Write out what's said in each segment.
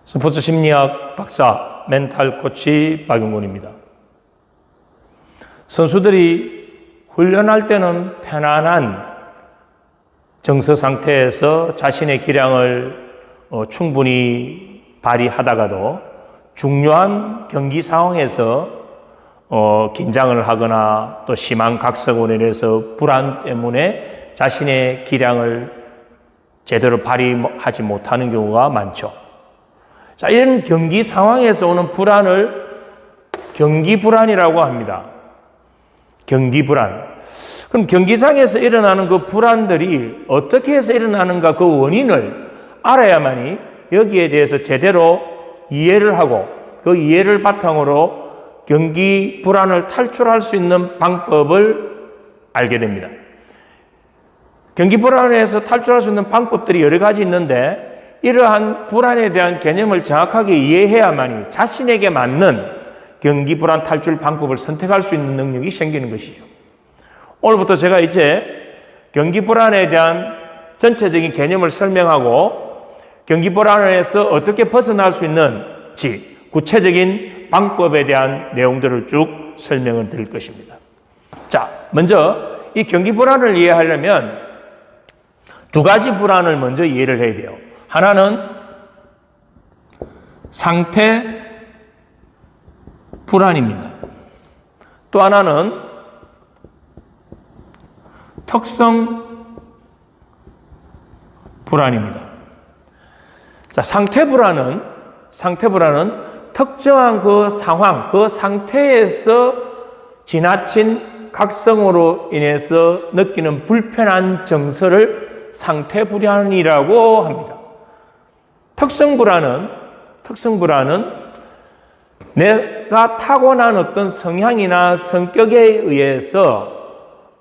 스포츠 심리학 박사, 멘탈 코치 박용곤입니다. 선수들이 훈련할 때는 편안한 정서 상태에서 자신의 기량을 충분히 발휘하다가도 중요한 경기 상황에서 긴장을 하거나 또 심한 각성으로 인해서 불안 때문에 자신의 기량을 제대로 발휘하지 못하는 경우가 많죠. 자, 이런 경기 상황에서 오는 불안을 경기 불안이라고 합니다. 경기 불안. 그럼 경기장에서 일어나는 그 불안들이 어떻게 해서 일어나는가 그 원인을 알아야만이 여기에 대해서 제대로 이해를 하고 그 이해를 바탕으로 경기 불안을 탈출할 수 있는 방법을 알게 됩니다. 경기 불안에서 탈출할 수 있는 방법들이 여러 가지 있는데 이러한 불안에 대한 개념을 정확하게 이해해야만이 자신에게 맞는 경기 불안 탈출 방법을 선택할 수 있는 능력이 생기는 것이죠. 오늘부터 제가 이제 경기 불안에 대한 전체적인 개념을 설명하고 경기 불안에서 어떻게 벗어날 수 있는지 구체적인 방법에 대한 내용들을 쭉 설명을 드릴 것입니다. 자, 먼저 이 경기 불안을 이해하려면 두 가지 불안을 먼저 이해를 해야 돼요. 하나는 상태 불안입니다. 또 하나는 특성 불안입니다. 자, 상태 불안은 특정한 그 상황, 그 상태에서 지나친 각성으로 인해서 느끼는 불편한 정서를 상태 불안이라고 합니다. 특성 불안은 내가 타고난 어떤 성향이나 성격에 의해서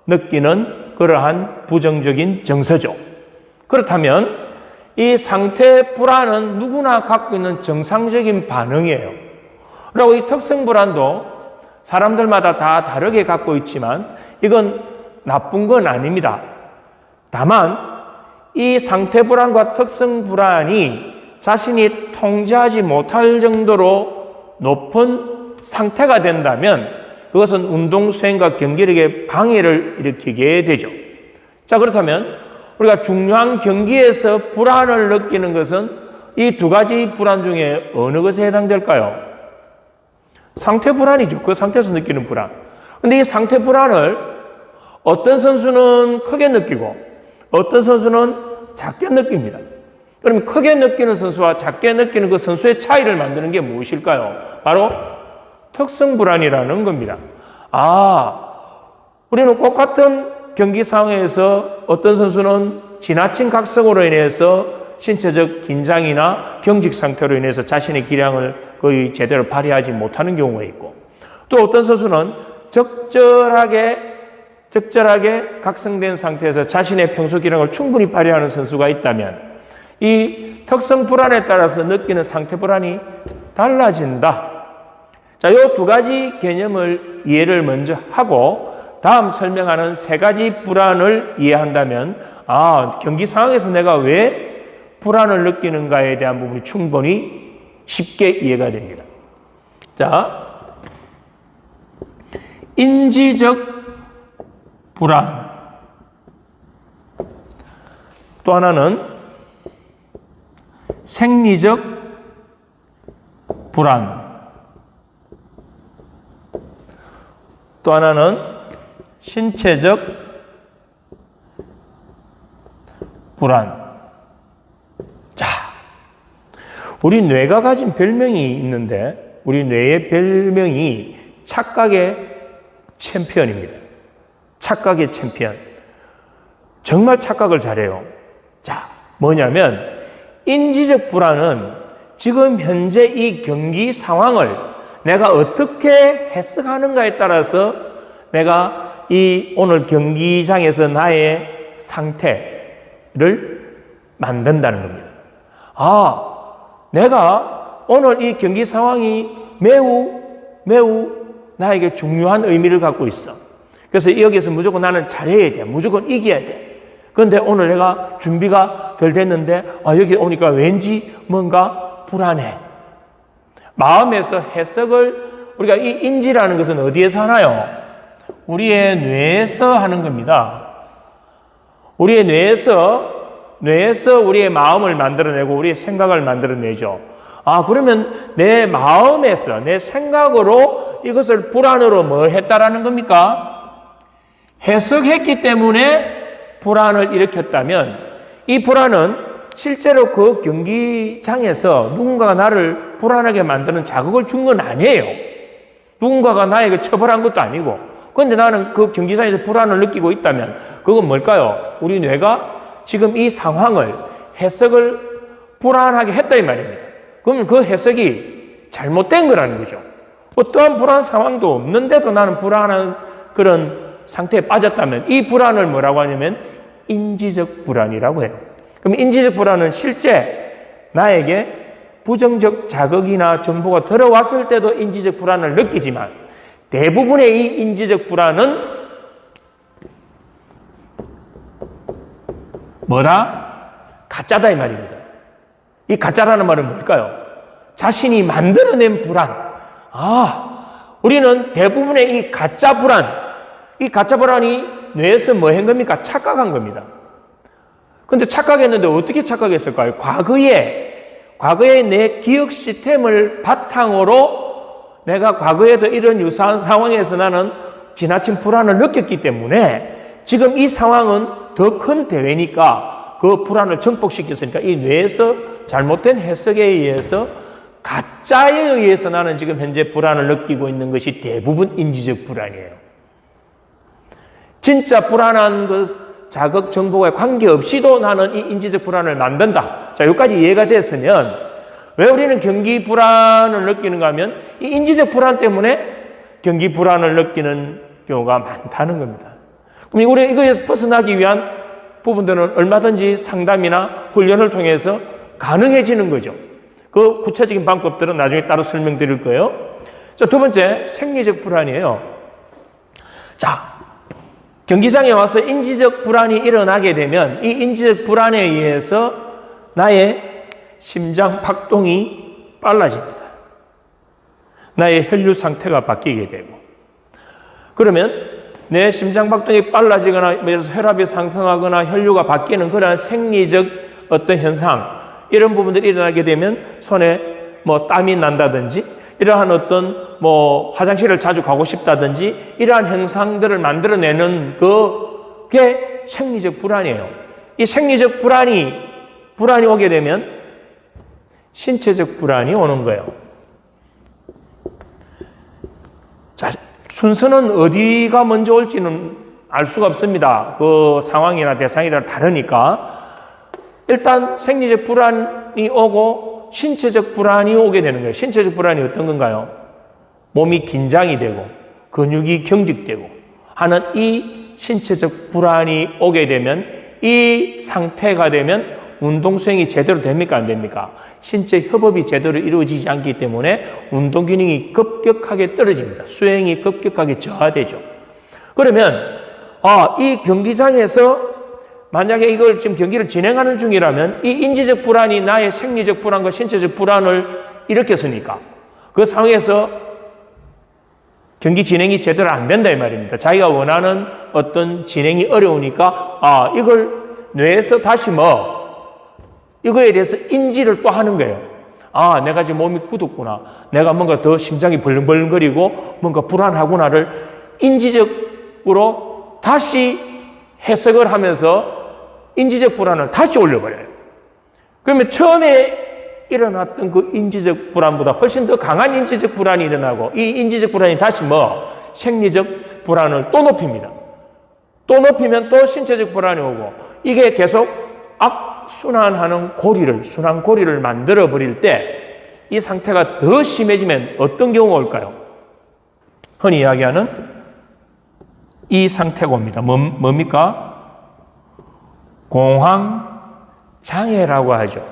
느끼는 그러한 부정적인 정서죠. 그렇다면 이 상태 불안은 누구나 갖고 있는 정상적인 반응이에요. 그리고 이 특성 불안도 사람들마다 다 다르게 갖고 있지만 이건 나쁜 건 아닙니다. 다만 이 상태 불안과 특성 불안이 자신이 통제하지 못할 정도로 높은 상태가 된다면 그것은 운동 수행과 경기력에 방해를 일으키게 되죠. 자, 그렇다면 우리가 중요한 경기에서 불안을 느끼는 것은 이 두 가지 불안 중에 어느 것에 해당될까요? 상태 불안이죠. 그 상태에서 느끼는 불안. 근데 이 상태 불안을 어떤 선수는 크게 느끼고 어떤 선수는 작게 느낍니다. 그러면 크게 느끼는 선수와 작게 느끼는 그 선수의 차이를 만드는 게 무엇일까요? 바로 특성 불안이라는 겁니다. 우리는 똑같은 경기 상황에서 어떤 선수는 지나친 각성으로 인해서 신체적 긴장이나 경직 상태로 인해서 자신의 기량을 거의 제대로 발휘하지 못하는 경우가 있고 또 어떤 선수는 적절하게 각성된 상태에서 자신의 평소 기량을 충분히 발휘하는 선수가 있다면 이 특성 불안에 따라서 느끼는 상태 불안이 달라진다. 자, 이 두 가지 개념을 이해를 먼저 하고 다음 설명하는 세 가지 불안을 이해한다면 경기 상황에서 내가 왜 불안을 느끼는가에 대한 부분이 충분히 쉽게 이해가 됩니다. 자, 인지적 불안. 또 하나는 생리적 불안. 또 하나는 신체적 불안. 자, 우리 뇌가 가진 별명이 있는데 우리 뇌의 별명이 착각의 챔피언입니다. 착각의 챔피언. 정말 착각을 잘해요. 자, 뭐냐면 인지적 불안은 지금 현재 이 경기 상황을 내가 어떻게 해석하는가에 따라서 내가 이 오늘 경기장에서 나의 상태를 만든다는 겁니다. 내가 오늘 이 경기 상황이 매우 나에게 중요한 의미를 갖고 있어. 그래서 여기서 무조건 나는 잘해야 돼. 무조건 이겨야 돼. 그런데 오늘 내가 준비가 덜 됐는데 여기 오니까 왠지 뭔가 불안해. 마음에서 해석을, 우리가 이 인지라는 것은 어디에서 하나요? 우리의 뇌에서 하는 겁니다. 우리의 뇌에서 우리의 마음을 만들어내고 우리의 생각을 만들어내죠. 그러면 내 마음에서, 내 생각으로 이것을 불안으로 뭐 했다라는 겁니까? 해석했기 때문에 불안을 일으켰다면, 이 불안은 실제로 그 경기장에서 누군가가 나를 불안하게 만드는 자극을 준 건 아니에요. 누군가가 나에게 처벌한 것도 아니고. 그런데 나는 그 경기장에서 불안을 느끼고 있다면 그건 뭘까요? 우리 뇌가 지금 이 상황을, 해석을 불안하게 했다 이 말입니다. 그러면 그 해석이 잘못된 거라는 거죠. 어떠한 불안 상황도 없는데도 나는 불안한 그런 상태에 빠졌다면 이 불안을 뭐라고 하냐면 인지적 불안이라고 해요. 그럼 인지적 불안은 실제 나에게 부정적 자극이나 정보가 들어왔을 때도 인지적 불안을 느끼지만 대부분의 이 인지적 불안은 뭐다? 가짜다 이 말입니다. 이 가짜라는 말은 뭘까요? 자신이 만들어낸 불안. 우리는 대부분의 이 가짜 불안이 뇌에서 뭐 한 겁니까? 착각한 겁니다. 근데 착각했는데 어떻게 착각했을까요? 과거에 내 기억 시스템을 바탕으로 내가 과거에도 이런 유사한 상황에서 나는 지나친 불안을 느꼈기 때문에 지금 이 상황은 더 큰 대회니까 그 불안을 증폭시켰으니까 이 뇌에서 잘못된 해석에 의해서 가짜에 의해서 나는 지금 현재 불안을 느끼고 있는 것이 대부분 인지적 불안이에요. 진짜 불안한 것, 자극 정보에 관계없이도 나는 이 인지적 불안을 만든다. 자, 여기까지 이해가 됐으면 왜 우리는 경기 불안을 느끼는가 하면 이 인지적 불안 때문에 경기 불안을 느끼는 경우가 많다는 겁니다. 그럼 우리 이거에서 벗어나기 위한 부분들은 얼마든지 상담이나 훈련을 통해서 가능해지는 거죠. 그 구체적인 방법들은 나중에 따로 설명드릴 거예요. 자, 두 번째, 생리적 불안이에요. 자, 경기장에 와서 인지적 불안이 일어나게 되면 이 인지적 불안에 의해서 나의 심장 박동이 빨라집니다. 나의 혈류 상태가 바뀌게 되고, 그러면 내 심장 박동이 빨라지거나 혈압이 상승하거나 혈류가 바뀌는 그러한 생리적 어떤 현상, 이런 부분들이 일어나게 되면 손에 뭐 땀이 난다든지 이러한 어떤 뭐 화장실을 자주 가고 싶다든지 이러한 현상들을 만들어내는 그게 생리적 불안이에요. 이 생리적 불안이 오게 되면 신체적 불안이 오는 거예요. 자, 순서는 어디가 먼저 올지는 알 수가 없습니다. 그 상황이나 대상이 다르니까. 일단 생리적 불안이 오고 신체적 불안이 오게 되는 거예요. 신체적 불안이 어떤 건가요? 몸이 긴장이 되고 근육이 경직되고 하는 이 신체적 불안이 오게 되면, 이 상태가 되면 운동 수행이 제대로 됩니까? 안 됩니까? 신체 협업이 제대로 이루어지지 않기 때문에 운동 기능이 급격하게 떨어집니다. 수행이 급격하게 저하되죠. 그러면 이 경기장에서 만약에 이걸 지금 경기를 진행하는 중이라면 이 인지적 불안이 나의 생리적 불안과 신체적 불안을 일으켰으니까 그 상황에서 경기 진행이 제대로 안 된다 이 말입니다. 자기가 원하는 어떤 진행이 어려우니까 이걸 뇌에서 다시 이거에 대해서 인지를 또 하는 거예요. 내가 지금 몸이 굳었구나. 내가 뭔가 더 심장이 벌렁벌렁거리고 뭔가 불안하구나를 인지적으로 다시 해석을 하면서 인지적 불안을 다시 올려버려요. 그러면 처음에 일어났던 그 인지적 불안보다 훨씬 더 강한 인지적 불안이 일어나고 이 인지적 불안이 다시 생리적 불안을 또 높입니다. 또 높이면 또 신체적 불안이 오고 이게 계속 악순환하는 순환 고리를 만들어 버릴 때 이 상태가 더 심해지면 어떤 경우가 올까요? 흔히 이야기하는 이 상태가 옵니다. 뭡니까? 공황장애라고 하죠.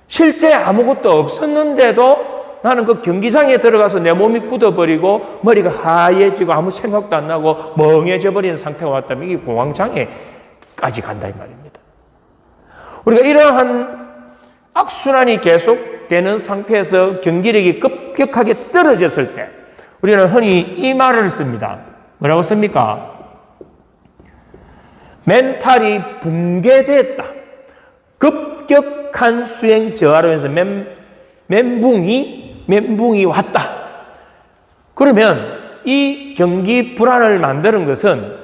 실제 아무것도 없었는데도 나는 그 경기장에 들어가서 내 몸이 굳어버리고 머리가 하얘지고 아무 생각도 안 나고 멍해져 버리는 상태가 왔다면 이게 공황장애까지 간다 이 말입니다. 우리가 이러한 악순환이 계속 되는 상태에서 경기력이 급격하게 떨어졌을 때 우리는 흔히 이 말을 씁니다. 뭐라고 씁니까? 멘탈이 붕괴됐다. 급격한 수행 저하로 해서 멘붕이 왔다. 그러면 이 경기 불안을 만드는 것은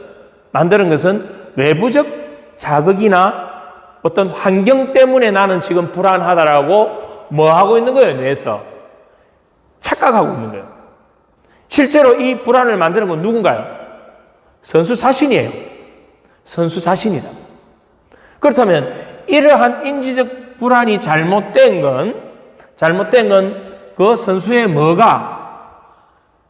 외부적 자극이나 어떤 환경 때문에 나는 지금 불안하다라고 뭐 하고 있는 거예요? 뇌에서 착각하고 있는 거예요. 실제로 이 불안을 만드는 건 누군가요? 선수 자신이에요. 선수 자신이다. 그렇다면 이러한 인지적 불안이 잘못된 건 그 선수의 뭐가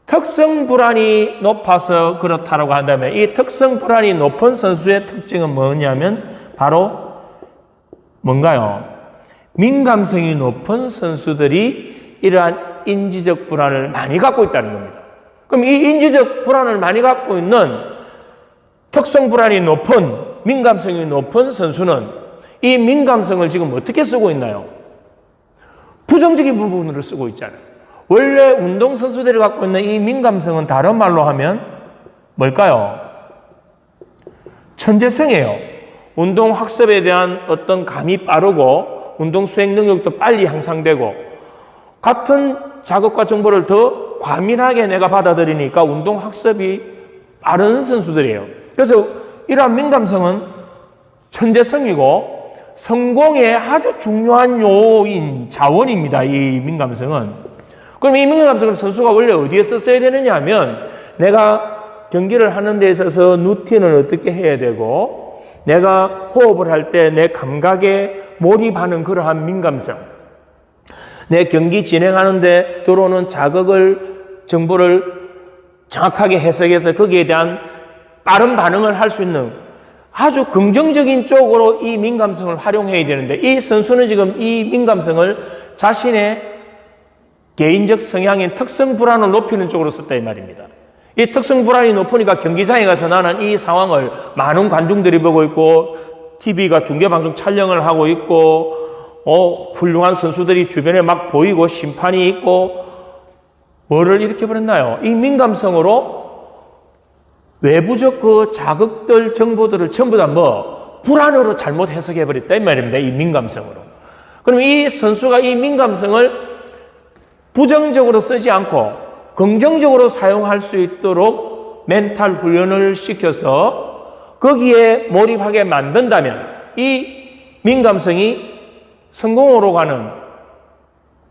특성 불안이 높아서 그렇다라고 한다면 이 특성 불안이 높은 선수의 특징은 뭐냐면 바로 뭔가요? 민감성이 높은 선수들이 이러한 인지적 불안을 많이 갖고 있다는 겁니다. 그럼 이 인지적 불안을 많이 갖고 있는 특성 불안이 높은 민감성이 높은 선수는 이 민감성을 지금 어떻게 쓰고 있나요? 부정적인 부분으로 쓰고 있잖아요. 원래 운동선수들이 갖고 있는 이 민감성은 다른 말로 하면 뭘까요? 천재성이에요. 운동 학습에 대한 어떤 감이 빠르고 운동 수행 능력도 빨리 향상되고 같은 자극과 정보를 더 과민하게 내가 받아들이니까 운동 학습이 빠른 선수들이에요. 그래서 이러한 민감성은 천재성이고 성공의 아주 중요한 요인, 자원입니다. 이 민감성은. 그럼 이 민감성을 선수가 원래 어디에 썼어야 되느냐 하면 내가 경기를 하는 데 있어서 루틴을 어떻게 해야 되고 내가 호흡을 할 때 내 감각에 몰입하는 그러한 민감성, 내 경기 진행하는데 들어오는 정보를 정확하게 해석해서 거기에 대한 빠른 반응을 할 수 있는 아주 긍정적인 쪽으로 이 민감성을 활용해야 되는데 이 선수는 지금 이 민감성을 자신의 개인적 성향인 특성 불안을 높이는 쪽으로 썼다 이 말입니다. 이 특성 불안이 높으니까 경기장에 가서 나는 이 상황을 많은 관중들이 보고 있고 TV가 중계방송 촬영을 하고 있고 훌륭한 선수들이 주변에 막 보이고 심판이 있고 뭐를 일으켜버렸나요? 이 민감성으로 외부적 그 자극들, 정보들을 전부 다 불안으로 잘못 해석해버렸다 이 말입니다. 이 민감성으로. 그럼 이 선수가 이 민감성을 부정적으로 쓰지 않고 긍정적으로 사용할 수 있도록 멘탈 훈련을 시켜서 거기에 몰입하게 만든다면 이 민감성이 성공으로 가는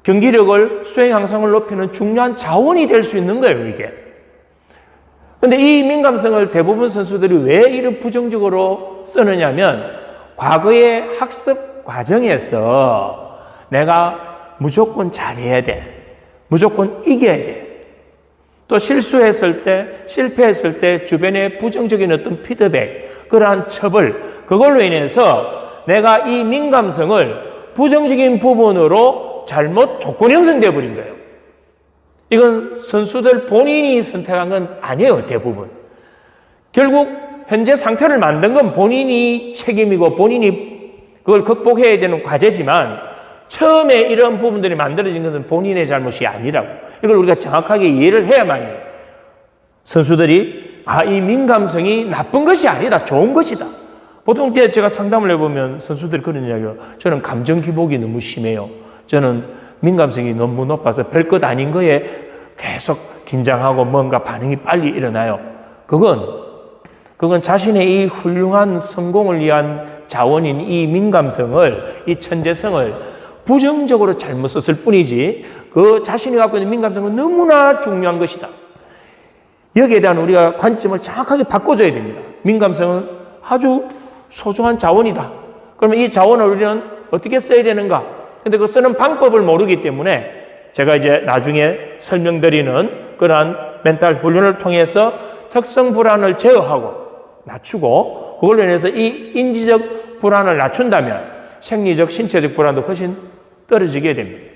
경기력을 수행 향상을 높이는 중요한 자원이 될 수 있는 거예요, 이게. 근데 이 민감성을 대부분 선수들이 왜 이런 부정적으로 쓰느냐면 과거의 학습 과정에서 내가 무조건 잘해야 돼. 무조건 이겨야 돼. 또 실수했을 때, 실패했을 때 주변의 부정적인 어떤 피드백, 그러한 처벌, 그걸로 인해서 내가 이 민감성을 부정적인 부분으로 잘못 조건 형성되어 버린 거예요. 이건 선수들 본인이 선택한 건 아니에요, 대부분. 결국 현재 상태를 만든 건 본인이 책임이고 본인이 그걸 극복해야 되는 과제지만 처음에 이런 부분들이 만들어진 것은 본인의 잘못이 아니라고. 이걸 우리가 정확하게 이해를 해야만이 선수들이 이 민감성이 나쁜 것이 아니다, 좋은 것이다. 보통 때 제가 상담을 해보면 선수들이 그런 이야기를 저는 감정 기복이 너무 심해요. 저는 민감성이 너무 높아서 별것 아닌 거에 계속 긴장하고 뭔가 반응이 빨리 일어나요. 그건 자신의 이 훌륭한 성공을 위한 자원인 이 민감성을, 이 천재성을 부정적으로 잘못 썼을 뿐이지 그 자신이 갖고 있는 민감성은 너무나 중요한 것이다. 여기에 대한 우리가 관점을 정확하게 바꿔줘야 됩니다. 민감성은 아주 소중한 자원이다. 그러면 이 자원을 우리는 어떻게 써야 되는가? 근데 그 쓰는 방법을 모르기 때문에 제가 이제 나중에 설명드리는 그러한 멘탈 훈련을 통해서 특성 불안을 제어하고 낮추고 그걸로 인해서 이 인지적 불안을 낮춘다면 생리적, 신체적 불안도 훨씬 떨어지게 됩니다.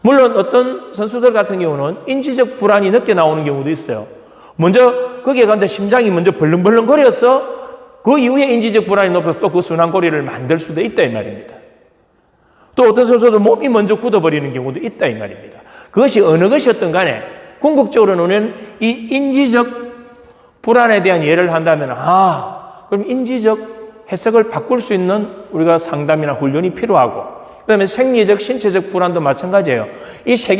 물론 어떤 선수들 같은 경우는 인지적 불안이 늦게 나오는 경우도 있어요. 먼저 거기에 갔는데 심장이 먼저 벌렁벌렁거려서 그 이후에 인지적 불안이 높아서 또 그 순환고리를 만들 수도 있다 이 말입니다. 또 어떤 선수도 몸이 먼저 굳어버리는 경우도 있다 이 말입니다. 그것이 어느 것이었든 간에 궁극적으로는 이 인지적 불안에 대한 예를 한다면 그럼 인지적 해석을 바꿀 수 있는 우리가 상담이나 훈련이 필요하고, 그 다음에 생리적, 신체적 불안도 마찬가지예요. 이 세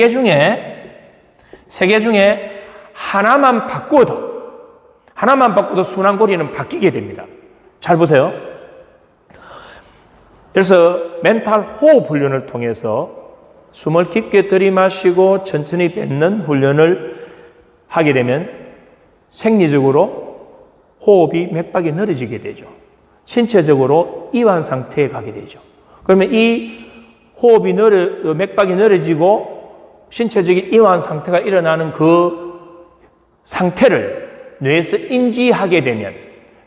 개 중에 하나만 바꿔도 순환고리는 바뀌게 됩니다. 잘 보세요. 그래서 멘탈 호흡 훈련을 통해서 숨을 깊게 들이마시고 천천히 뱉는 훈련을 하게 되면 생리적으로 호흡이 맥박이 늘어지게 되죠. 신체적으로 이완 상태에 가게 되죠. 그러면 이 호흡이 맥박이 늘어지고 신체적인 이완 상태가 일어나는 그 상태를 뇌에서 인지하게 되면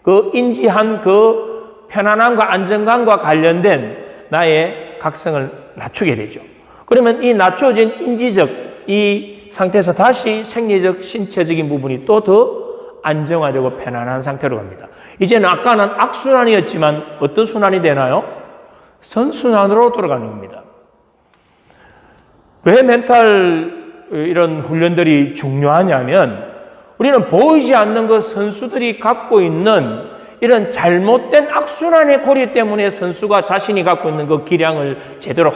그 인지한 그 편안함과 안정감과 관련된 나의 각성을 낮추게 되죠. 그러면 이 낮춰진 인지적 이 상태에서 다시 생리적, 신체적인 부분이 또 더 안정화되고 편안한 상태로 갑니다. 이제는 아까는 악순환이었지만 어떤 순환이 되나요? 선순환으로 돌아가는 겁니다. 왜 멘탈 이런 훈련들이 중요하냐면 우리는 보이지 않는 그 선수들이 갖고 있는 이런 잘못된 악순환의 고리 때문에 선수가 자신이 갖고 있는 그 기량을 제대로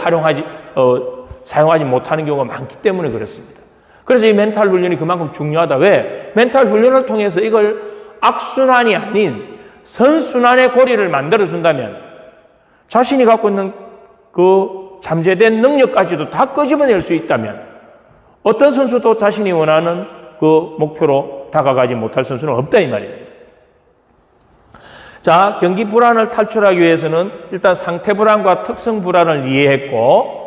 사용하지 못하는 경우가 많기 때문에 그렇습니다. 그래서 이 멘탈 훈련이 그만큼 중요하다. 왜? 멘탈 훈련을 통해서 이걸 악순환이 아닌 선순환의 고리를 만들어준다면 자신이 갖고 있는 그 잠재된 능력까지도 다 끄집어낼 수 있다면 어떤 선수도 자신이 원하는 그 목표로 다가가지 못할 선수는 없다 이 말입니다. 자, 경기 불안을 탈출하기 위해서는 일단 상태 불안과 특성 불안을 이해했고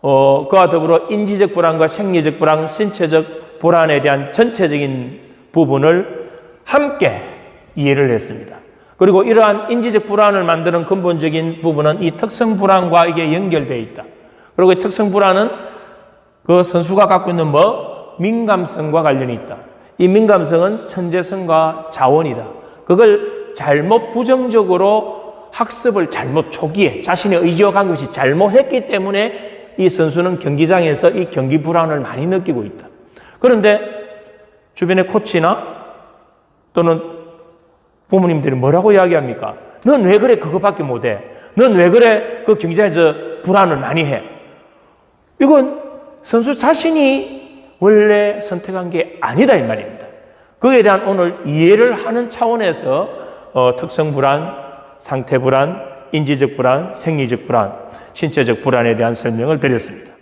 그와 더불어 인지적 불안과 생리적 불안, 신체적 불안에 대한 전체적인 부분을 함께 이해를 했습니다. 그리고 이러한 인지적 불안을 만드는 근본적인 부분은 이 특성 불안과 이게 연결되어 있다. 그리고 이 특성 불안은 그 선수가 갖고 있는 민감성과 관련이 있다. 이 민감성은 천재성과 자원이다. 그걸 잘못 부정적으로 학습을 잘못 초기에 자신의 의지와 관계없이 잘못했기 때문에 이 선수는 경기장에서 이 경기 불안을 많이 느끼고 있다. 그런데 주변의 코치나 또는 부모님들이 뭐라고 이야기합니까? 넌 왜 그래 그거밖에 못해? 넌 왜 그래 그 경기장에서 불안을 많이 해? 이건 선수 자신이 원래 선택한 게 아니다 이 말입니다. 그에 대한 오늘 이해를 하는 차원에서 특성 불안, 상태 불안, 인지적 불안, 생리적 불안, 신체적 불안에 대한 설명을 드렸습니다.